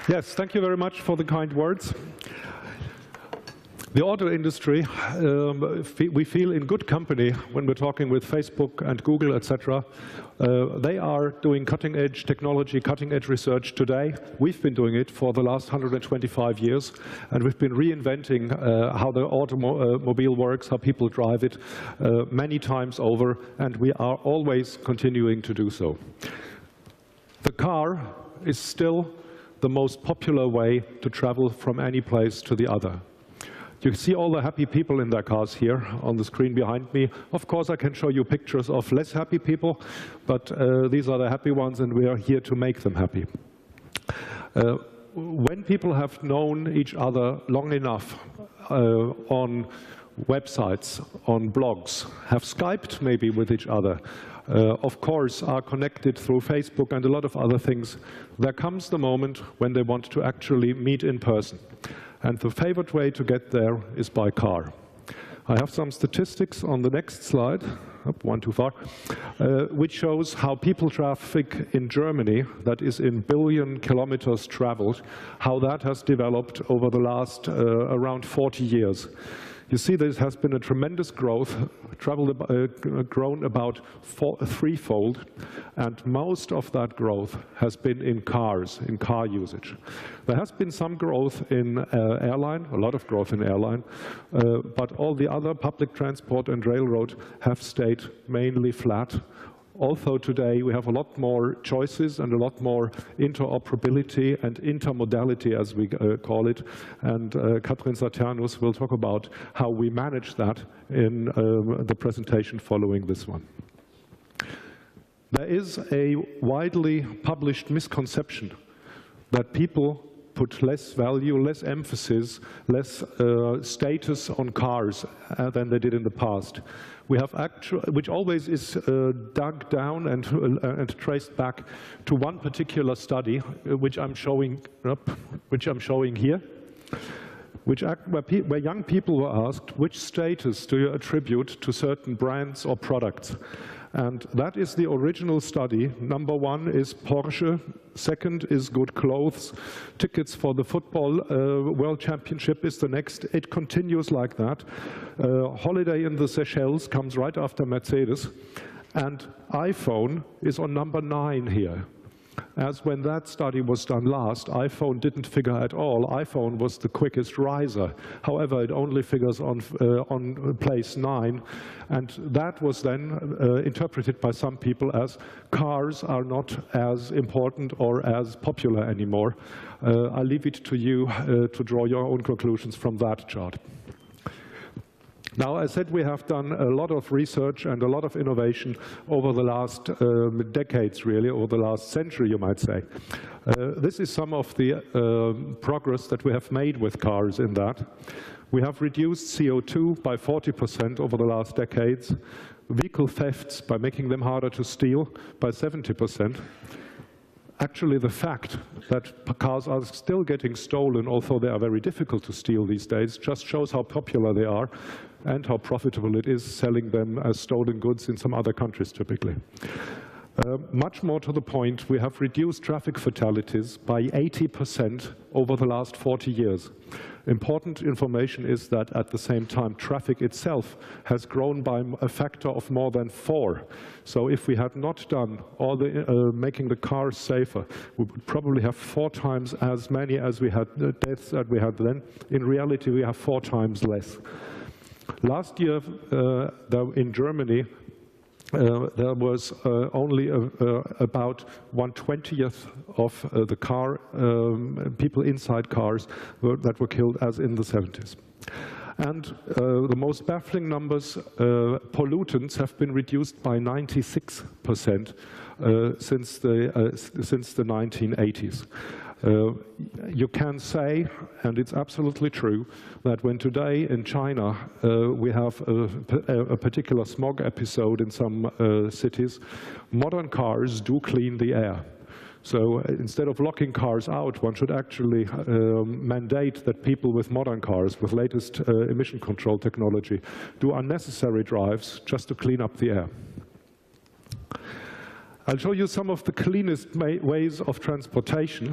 Yes, thank you very much for the kind words. The auto industry, we feel in good company when we're talking with Facebook and Google, etc. They are doing cutting-edge technology, cutting-edge research today. We've been doing it for the last 125 years, and we've been reinventing how the automobile works, how people drive it many times over, and we are always continuing to do so. The car is still the most popular way to travel from any place to the other. You see all the happy people in their cars here on the screen behind me. Of course, I can show you pictures of less happy people, but these are the happy ones, and we are here to make them happy. When people have known each other long enough on websites, on blogs, have Skyped maybe with each other, of course, are connected through Facebook and a lot of other things, there comes the moment when they want to actually meet in person. And the favorite way to get there is by car. I have some statistics on the next slide, one too far, which shows how people traffic in Germany, that is in billion kilometers traveled, how that has developed over the last around 40 years. You see, there has been a tremendous growth, grown about threefold, and most of that growth has been in cars, in car usage. There has been some growth in airline, a lot of growth in airline, but all the other public transport and railroad have stayed mainly flat. Also today we have a lot more choices and a lot more interoperability and intermodality, as we call it. And Katrin Saternus will talk about how we manage that in the presentation following this one. There is a widely published misconception that people put less value, less emphasis, less status on cars than they did in the past. We have which always is dug down and traced back to one particular study, which I'm showing here, where young people were asked, which status do you attribute to certain brands or products? And that is the original study. Number one is Porsche, second is good clothes, tickets for the football world championship is the next. It continues like that. Holiday in the Seychelles comes right after Mercedes, and iPhone is on number 9 here. As when that study was done last, iPhone didn't figure at all. iPhone was the quickest riser. However, it only figures on place 9. And that was then interpreted by some people as cars are not as important or as popular anymore. I leave it to you to draw your own conclusions from that chart. Now, I said we have done a lot of research and a lot of innovation over the last decades, really, or the last century, you might say. This is some of the progress that we have made with cars in that. We have reduced CO2 by 40% over the last decades, vehicle thefts by making them harder to steal by 70%. Actually, the fact that cars are still getting stolen, although they are very difficult to steal these days, just shows how popular they are and how profitable it is selling them as stolen goods in some other countries typically. Much more to the point, we have reduced traffic fatalities by 80% over the last 40 years. Important information is that at the same time, traffic itself has grown by a factor of more than 4. So if we had not done all the making the cars safer, we would probably have 4 times as many as we had deaths that we had then. In reality, we have 4 times less. Last year, in Germany, there was only about 1/20th of the people inside cars that were killed as in the 70s. And the most baffling numbers, pollutants have been reduced by 96% since the 1980s. You can say, and it's absolutely true, that when today in China we have a particular smog episode in some cities, modern cars do clean the air. So instead of locking cars out, one should actually mandate that people with modern cars, with latest emission control technology, do unnecessary drives just to clean up the air. I'll show you some of the cleanest ways of transportation,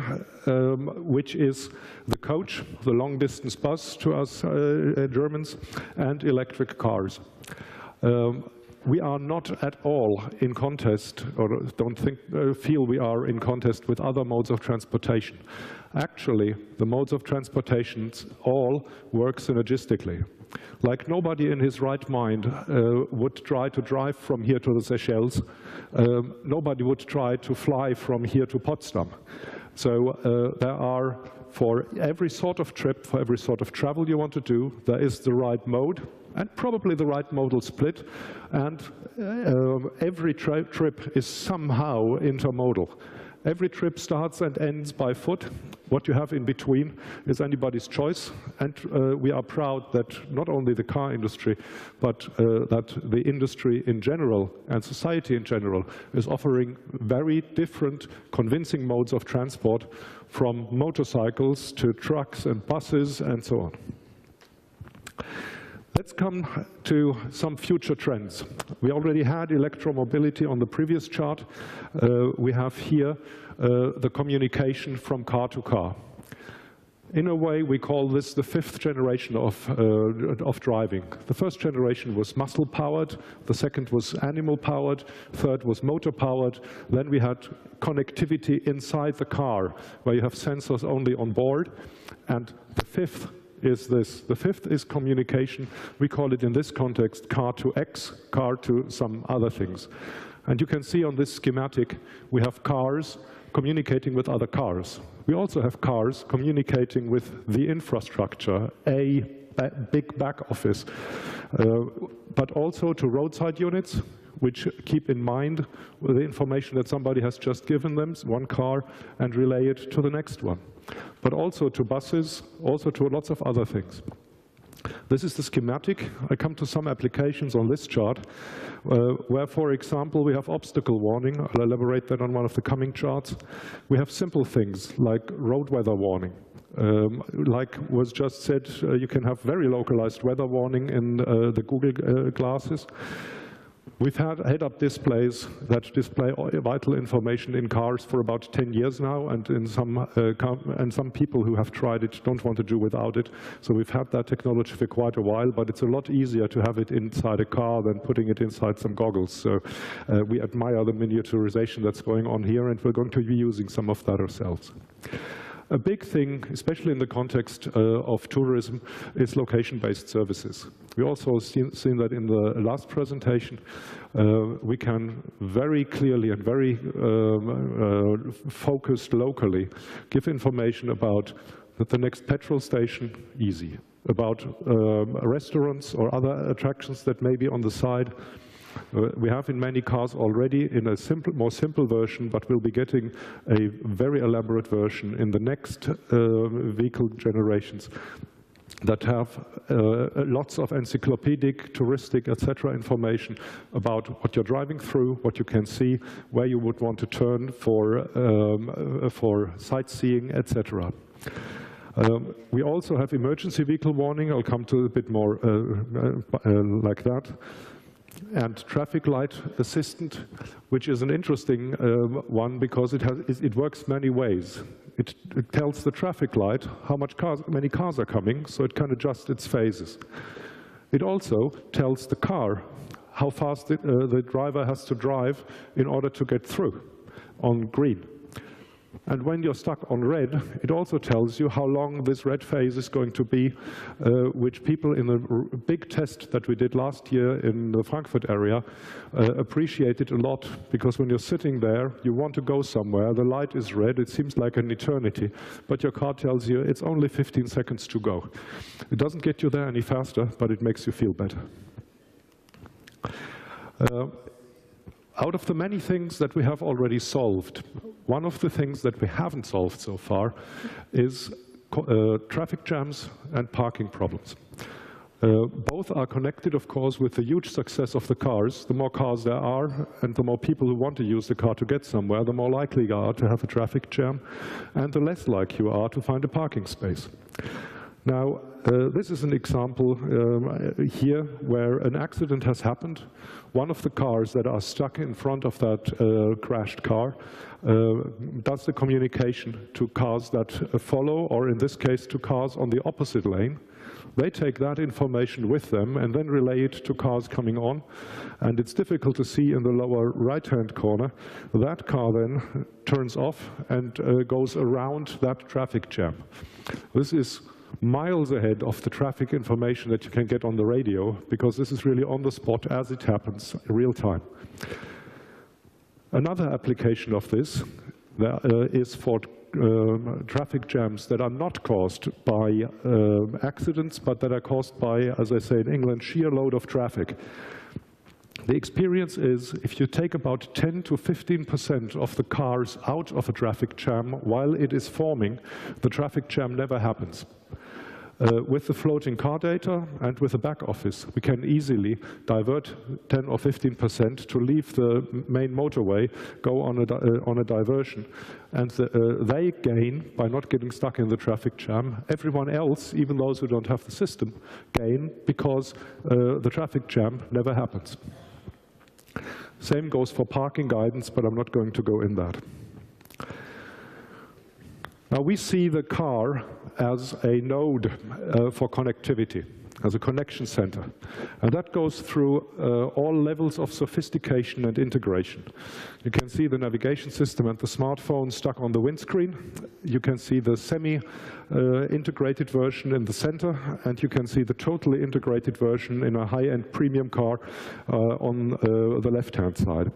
which is the coach, the long-distance bus to us Germans, and electric cars. We are not at all in contest, or don't feel we are in contest with other modes of transportation. Actually, the modes of transportation all work synergistically. Like nobody in his right mind would try to drive from here to the Seychelles. Nobody would try to fly from here to Potsdam. So there are, for every sort of trip, for every sort of travel you want to do, there is the right mode and probably the right modal split. And every trip is somehow intermodal. Every trip starts and ends by foot. What you have in between is anybody's choice. And we are proud that not only the car industry, but that the industry in general and society in general is offering very different, convincing modes of transport, from motorcycles to trucks and buses and so on. Let's come to some future trends. We already had electromobility on the previous chart. We have here the communication from car to car. In a way, we call this the fifth generation of driving. The first generation was muscle-powered, the second was animal-powered, third was motor-powered. Then we had connectivity inside the car, where you have sensors only on board. And the fifth is this. The fifth is communication. We call it in this context car to X, car to some other things. And you can see on this schematic, we have cars communicating with other cars. We also have cars communicating with the infrastructure, a big back office, but also to roadside units, which keep in mind the information that somebody has just given them, one car, and relay it to the next one. But also to buses, also to lots of other things. This is the schematic. I come to some applications on this chart, where, for example, we have obstacle warning. I'll elaborate that on one of the coming charts. We have simple things like road weather warning. Like was just said, you can have very localized weather warning in the Google glasses. We've had head-up displays that display vital information in cars for about 10 years now, and some people who have tried it don't want to do without it. So we've had that technology for quite a while, but it's a lot easier to have it inside a car than putting it inside some goggles. So we admire the miniaturization that's going on here, and we're going to be using some of that ourselves. A big thing, especially in the context of tourism, is location-based services. We also seen that in the last presentation. We can very clearly and very focused locally give information about the next petrol station, easy. About restaurants or other attractions that may be on the side. We have in many cars already in a more simple version, but we'll be getting a very elaborate version in the next vehicle generations that have lots of encyclopedic, touristic, etc. information about what you're driving through, what you can see, where you would want to turn for sightseeing, etc. We also have emergency vehicle warning. I'll come to a bit more like that. And traffic light assistant, which is an interesting one because it works many ways. It tells the traffic light how many cars are coming, so it can adjust its phases. It also tells the car how fast the driver has to drive in order to get through on green. And when you're stuck on red, it also tells you how long this red phase is going to be, which people in the big test that we did last year in the Frankfurt area appreciated a lot, because when you're sitting there, you want to go somewhere, the light is red, it seems like an eternity, but your car tells you it's only 15 seconds to go. It doesn't get you there any faster, but it makes you feel better. Out of the many things that we have already solved, one of the things that we haven't solved so far is traffic jams and parking problems. Both are connected, of course, with the huge success of the cars. The more cars there are, and the more people who want to use the car to get somewhere, the more likely you are to have a traffic jam, and the less likely you are to find a parking space. Now, this is an example here where an accident has happened. One of the cars that are stuck in front of that crashed car does the communication to cars that follow, or in this case, to cars on the opposite lane. They take that information with them and then relay it to cars coming on. And it's difficult to see in the lower right-hand corner. That car then turns off and goes around that traffic jam. This is miles ahead of the traffic information that you can get on the radio, because this is really on the spot as it happens, real time. Another application of this is for traffic jams that are not caused by accidents, but that are caused by, as I say in England, sheer load of traffic. The experience is if you take about 10 to 15% of the cars out of a traffic jam while it is forming, the traffic jam never happens. With the floating car data and with the back office, we can easily divert 10 or 15% to leave the main motorway, go on a diversion. And they gain by not getting stuck in the traffic jam. Everyone else, even those who don't have the system, gain because the traffic jam never happens. Same goes for parking guidance, but I'm not going to go in that. Now we see the car as a node for connectivity, as a connection center. And that goes through all levels of sophistication and integration. You can see the navigation system and the smartphone stuck on the windscreen. You can see the semi-integrated version in the center, and you can see the totally integrated version in a high-end premium car on the left-hand side.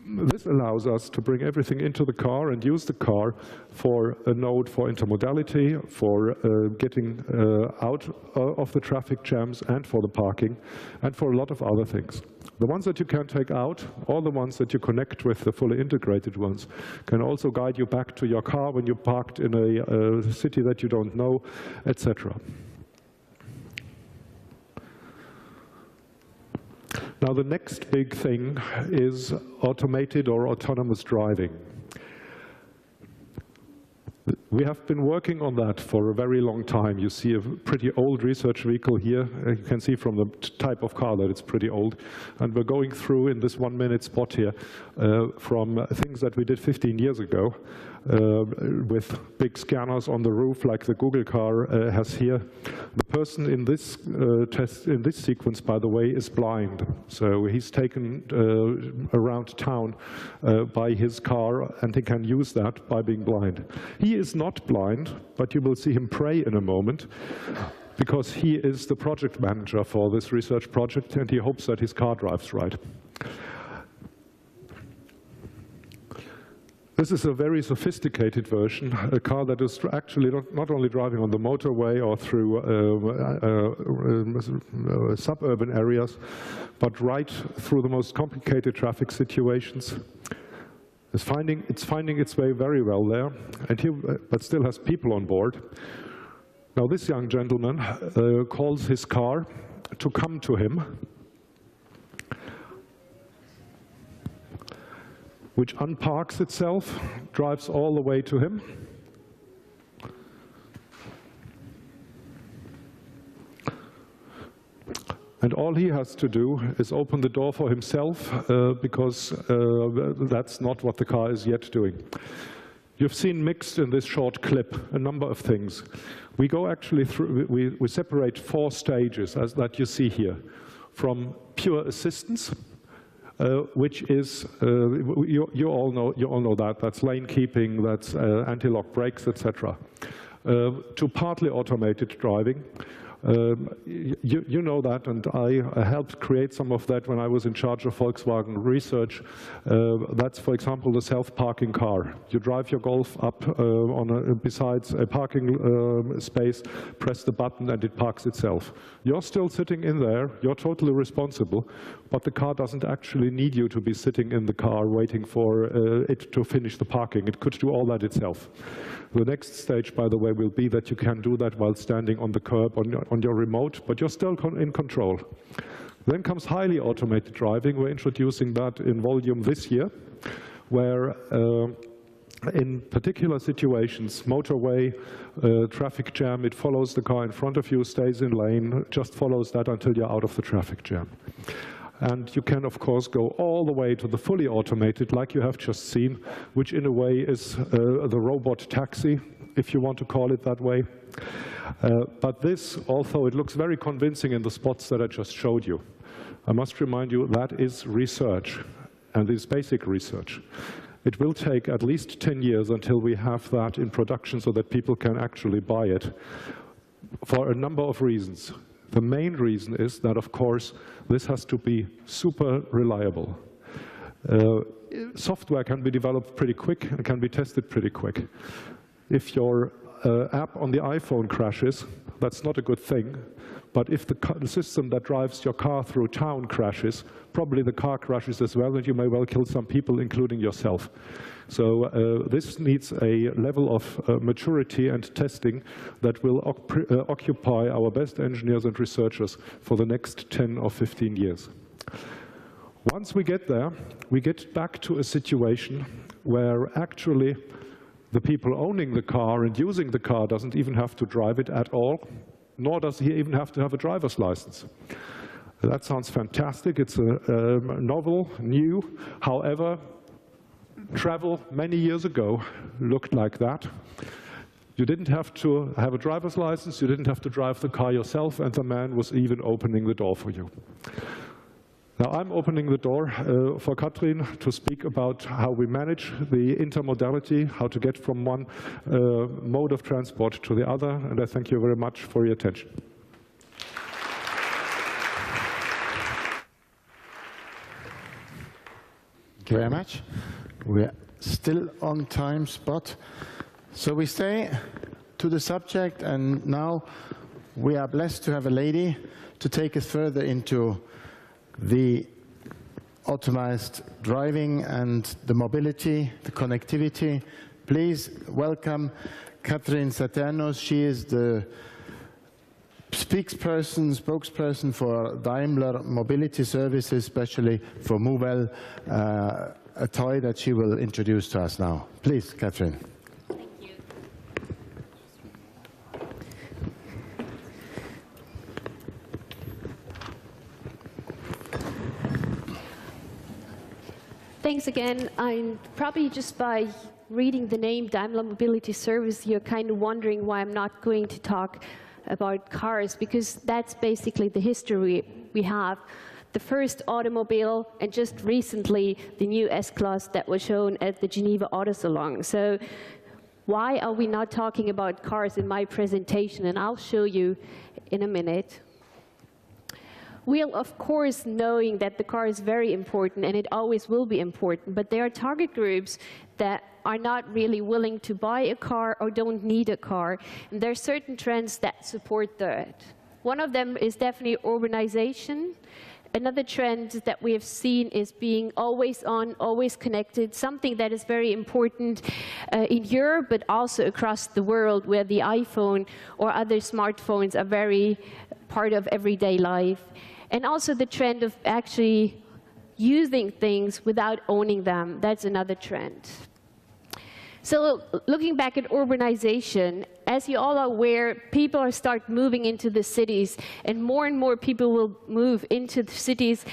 This allows us to bring everything into the car and use the car for a node for intermodality, for getting out of the traffic jams and for the parking, and for a lot of other things. The ones that you can take out, or the ones that you connect with, the fully integrated ones, can also guide you back to your car when you parked in a city that you don't know, etc. Now, the next big thing is automated or autonomous driving. We have been working on that for a very long time. You see a pretty old research vehicle here. You can see from the type of car that it's pretty old. And we're going through in this 1-minute spot here from things that we did 15 years ago with big scanners on the roof like the Google car has here. The person in this in this sequence, by the way, is blind. So he's taken around town by his car, and he can use that by being blind. He is not blind, but you will see him pray in a moment, because he is the project manager for this research project, and he hopes that his car drives right. This is a very sophisticated version, a car that is actually not only driving on the motorway or through suburban areas, but right through the most complicated traffic situations. It's finding its way very well there, and but still has people on board. Now this young gentleman calls his car to come to him, which unparks itself, drives all the way to him. And all he has to do is open the door for himself, because that's not what the car is yet doing. You've seen mixed in this short clip a number of things. We go actually through, we separate 4 stages as that you see here, from pure assistance, which is, you all know that, that's lane keeping, that's anti-lock brakes, etc. To partly automated driving. You know that, and I helped create some of that when I was in charge of Volkswagen research. That's, for example, the self-parking car. You drive your Golf up besides a parking space, press the button, and it parks itself. You're still sitting in there, you're totally responsible, but the car doesn't actually need you to be sitting in the car waiting for it to finish the parking. It could do all that itself. The next stage, by the way, will be that you can do that while standing on the curb on your remote, but you're still in control. Then comes highly automated driving. We're introducing that in volume this year, where in particular situations, motorway, traffic jam, it follows the car in front of you, stays in lane, just follows that until you're out of the traffic jam. And you can, of course, go all the way to the fully automated, like you have just seen, which in a way is the robot taxi, if you want to call it that way. But this, although it looks very convincing in the spots that I just showed you, I must remind you that is research, and is basic research. It will take at least 10 years until we have that in production so that people can actually buy it, for a number of reasons. The main reason is that, of course, this has to be super reliable. Software can be developed pretty quick and can be tested pretty quick. If your app on the iPhone crashes, that's not a good thing. But if the system that drives your car through town crashes, probably the car crashes as well, and you may well kill some people, including yourself. So this needs a level of maturity and testing that will occupy our best engineers and researchers for the next 10 or 15 years. Once we get there, we get back to a situation where actually the people owning the car and using the car doesn't even have to drive it at all, nor does he even have to have a driver's license. That sounds fantastic. It's a novel, new. However, travel many years ago looked like that. You didn't have to have a driver's license, you didn't have to drive the car yourself, and the man was even opening the door for you. Now I'm opening the door for Katrin to speak about how we manage the intermodality, how to get from one mode of transport to the other, and I thank you very much for your attention. Thank you very much. We're still on time spot. So we stay to the subject, and now we are blessed to have a lady to take us further into the optimized driving and the mobility, the connectivity. Please welcome Katrin Saternus. She is the spokesperson for Daimler Mobility Services, especially for moovel, a toy that she will introduce to us now. Please, Katrin. Thank you. Thanks again. I'm probably just by reading the name Daimler Mobility Service, you're kind of wondering why I'm not going to talk about cars, because that's basically the history we have. The first automobile, and just recently the new S-Class that was shown at the Geneva Auto Salon. So why are we not talking about cars in my presentation? And I'll show you in a minute. We'll, of course, knowing that the car is very important, and it always will be important, but there are target groups that are not really willing to buy a car or don't need a car. And there are certain trends that support that. One of them is definitely urbanization. Another trend that we have seen is being always on, always connected, something that is very important in Europe, but also across the world, where the iPhone or other smartphones are very part of everyday life. And also the trend of actually using things without owning them. That's another trend. So looking back at urbanization, as you all are aware, people are start moving into the cities, and more people will move into the cities,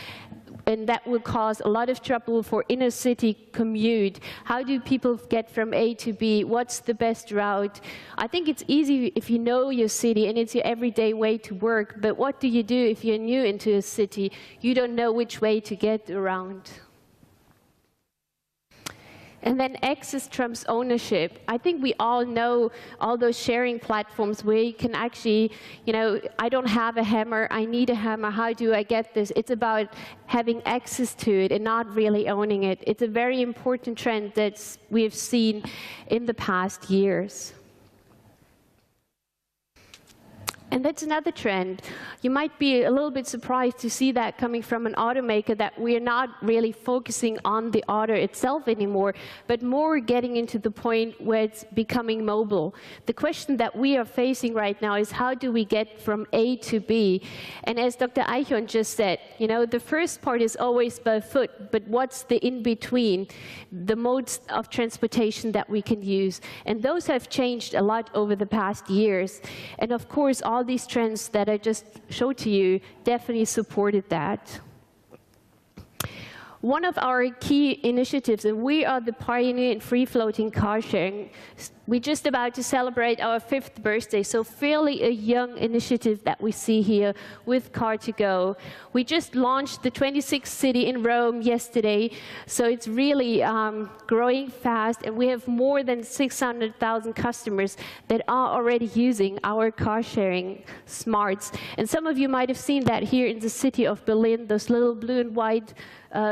and that will cause a lot of trouble for inner city commute. How do people get from A to B? What's the best route? I think it's easy if you know your city and it's your everyday way to work, but what do you do if you're new into a city? You don't know which way to get around. And then access trumps ownership. I think we all know all those sharing platforms where you can actually, you know, I don't have a hammer, I need a hammer, how do I get this? It's about having access to it and not really owning it. It's a very important trend that we've seen in the past years. And that's another trend. You might be a little bit surprised to see that coming from an automaker, that we're not really focusing on the auto itself anymore, but more getting into the point where it's becoming mobile. The question that we are facing right now is, how do we get from A to B? And as Dr. Eichhorn just said, you know, the first part is always by foot, but what's the in-between, the modes of transportation that we can use? And those have changed a lot over the past years. And of course, all these trends that I just showed to you definitely supported that. One of our key initiatives, and we are the pioneer in free-floating car sharing. We're just about to celebrate our 5th birthday, so fairly a young initiative that we see here with Car2Go. We just launched the 26th city in Rome yesterday, so it's really growing fast, and we have more than 600,000 customers that are already using our car sharing smarts. And some of you might have seen that here in the city of Berlin, those little blue and white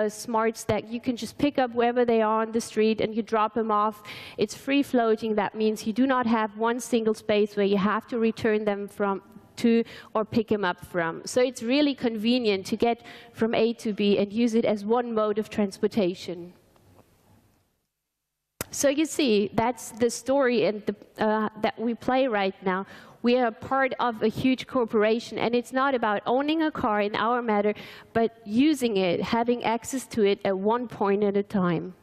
smarts that you can just pick up wherever they are on the street and you drop them off. It's free floating. That means you do not have one single space where you have to return them to or pick them up from. So it's really convenient to get from A to B and use it as one mode of transportation. So you see, that's the story and that we play right now. We are part of a huge corporation, and it's not about owning a car in our matter, but using it, having access to it at one point at a time.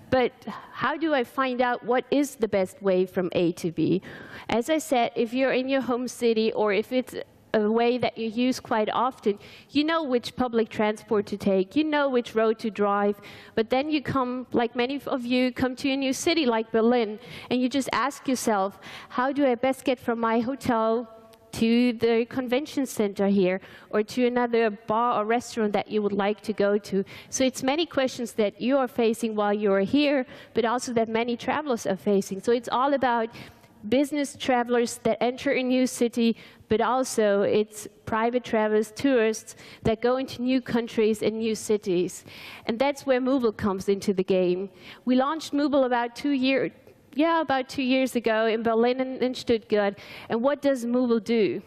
But how do I find out what is the best way from A to B? As I said, if you're in your home city, or if it's a way that you use quite often, you know which public transport to take, you know which road to drive, but then you come, like many of you, come to a new city like Berlin, and you just ask yourself, how do I best get from my hotel to the convention center here, or to another bar or restaurant that you would like to go to? So it's many questions that you are facing while you are here, but also that many travelers are facing. So it's all about business travelers that enter a new city, but also it's private travelers, tourists that go into new countries and new cities. And that's where moovel comes into the game. We launched moovel about 2 years ago in Berlin and in Stuttgart. And what does moovel do?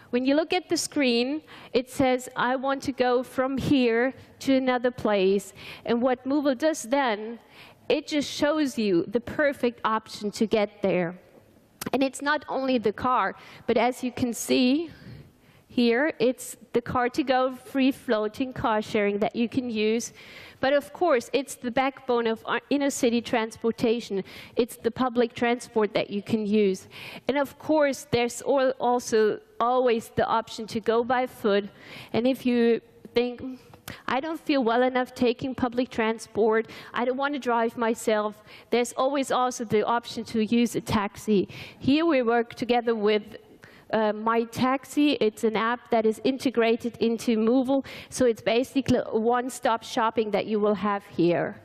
When you look at the screen, it says, I want to go from here to another place. And what moovel does then, it just shows you the perfect option to get there. And it's not only the car, but as you can see here, it's the Car2Go free-floating car sharing that you can use. But of course, it's the backbone of our inner city transportation. It's the public transport that you can use. And of course, there's also always the option to go by foot. And if you think, I don't feel well enough taking public transport, I don't want to drive myself, there's always also the option to use a taxi. Here we work together with My Taxi. It's an app that is integrated into moovel, so it's basically a one-stop shopping that you will have here.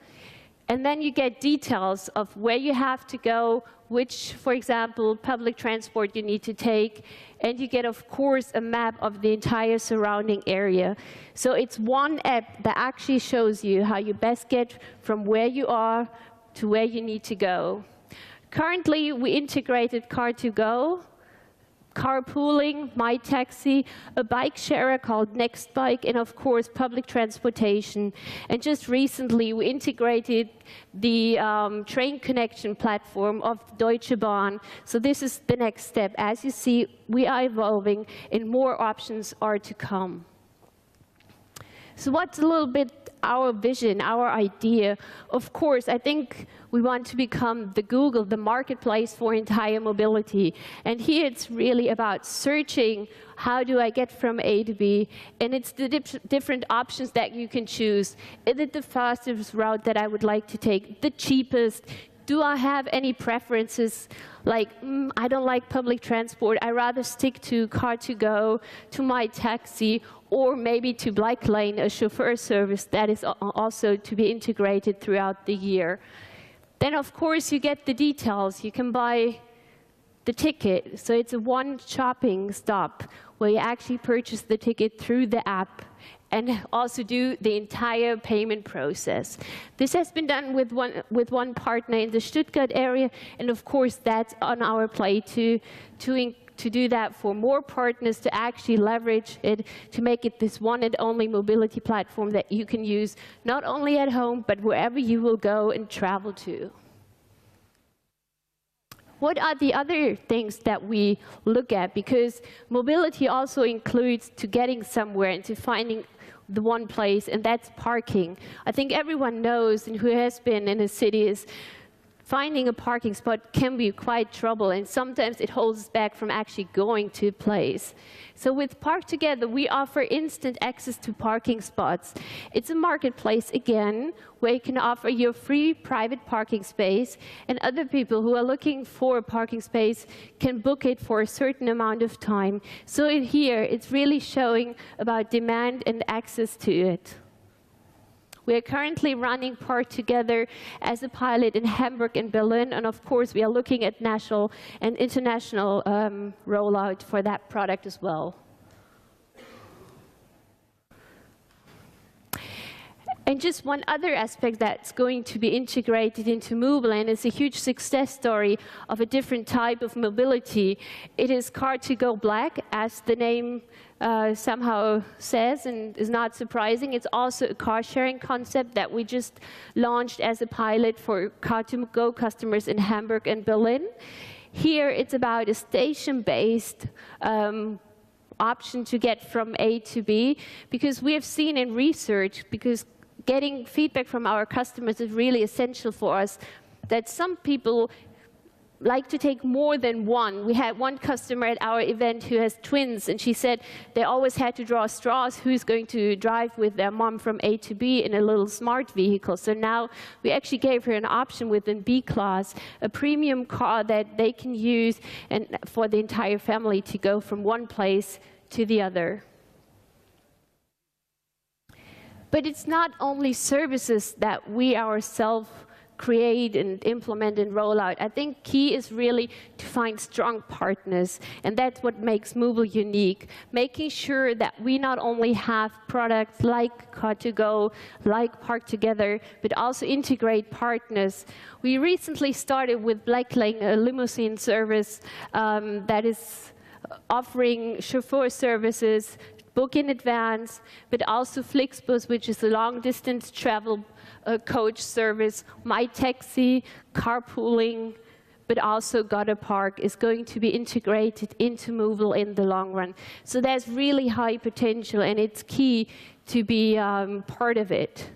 And then you get details of where you have to go, which, for example, public transport you need to take, and you get, of course, a map of the entire surrounding area. So it's one app that actually shows you how you best get from where you are to where you need to go. Currently, we integrated Car2Go, carpooling, My Taxi, a bike sharer called Nextbike, and of course public transportation. And just recently we integrated the train connection platform of Deutsche Bahn. So this is the next step. As you see, we are evolving and more options are to come. So what's a little bit our vision, our idea? Of course, I think we want to become the Google, the marketplace for entire mobility. And here it's really about searching, how do I get from A to B? And it's the different options that you can choose. Is it the fastest route that I would like to take? The cheapest? Do I have any preferences? Like, I don't like public transport, I rather stick to Car2Go, to My Taxi, or maybe to Bike Lane, a chauffeur service that is also to be integrated throughout the year. Then, of course, you get the details. You can buy the ticket. So it's a one shopping stop where you actually purchase the ticket through the app and also do the entire payment process. This has been done with one partner in the Stuttgart area, and of course that's on our plate to do that for more partners, to actually leverage it, to make it this one and only mobility platform that you can use not only at home, but wherever you will go and travel to. What are the other things that we look at? Because mobility also includes to getting somewhere and to finding the one place, and that's parking. I think everyone knows, and who has been in a city, is finding a parking spot can be quite trouble, and sometimes it holds us back from actually going to a place. So with Park Together, we offer instant access to parking spots. It's a marketplace, again, where you can offer your free private parking space, and other people who are looking for a parking space can book it for a certain amount of time. So in here, it's really showing about demand and access to it. We are currently running Park Together as a pilot in Hamburg and Berlin, and of course we are looking at national and international rollout for that product as well. And just one other aspect that's going to be integrated into moovel, and it's a huge success story of a different type of mobility. It is Car2Go Black, as the name somehow says, and is not surprising. It's also a car-sharing concept that we just launched as a pilot for Car2Go customers in Hamburg and Berlin. Here, it's about a station-based option to get from A to B, because we have seen in research, because getting feedback from our customers is really essential for us, that some people like to take more than one. We had one customer at our event who has twins, and she said they always had to draw straws who's going to drive with their mom from A to B in a little smart vehicle. So now we actually gave her an option within B class, a premium car that they can use and for the entire family to go from one place to the other. But it's not only services that we ourselves create and implement and roll out. I think key is really to find strong partners, and that's what makes moovel unique. Making sure that we not only have products like Car2Go, like Park Together, but also integrate partners. We recently started with Blacklane, a limousine service that is offering chauffeur services, book in advance, but also Flixbus, which is a long-distance travel coach service, My Taxi, carpooling, but also Gotta Park is going to be integrated into moovel in the long run. So there's really high potential, and it's key to be part of it.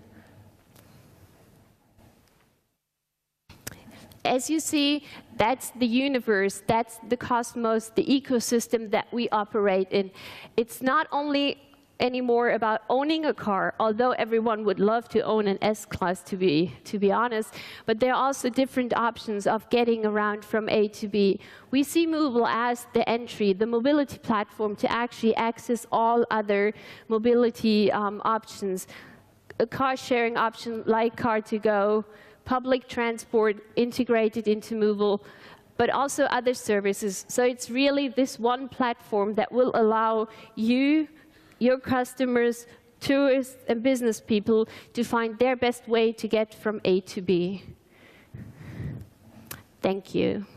As you see, that's the universe, that's the cosmos, the ecosystem that we operate in. It's not only anymore about owning a car, although everyone would love to own an S-Class, to be honest, but there are also different options of getting around from A to B. We see moovel as the entry, the mobility platform to actually access all other mobility options. A car-sharing option like Car2Go, public transport integrated into moovel, but also other services. So it's really this one platform that will allow you, your customers, tourists, and business people to find their best way to get from A to B. Thank you.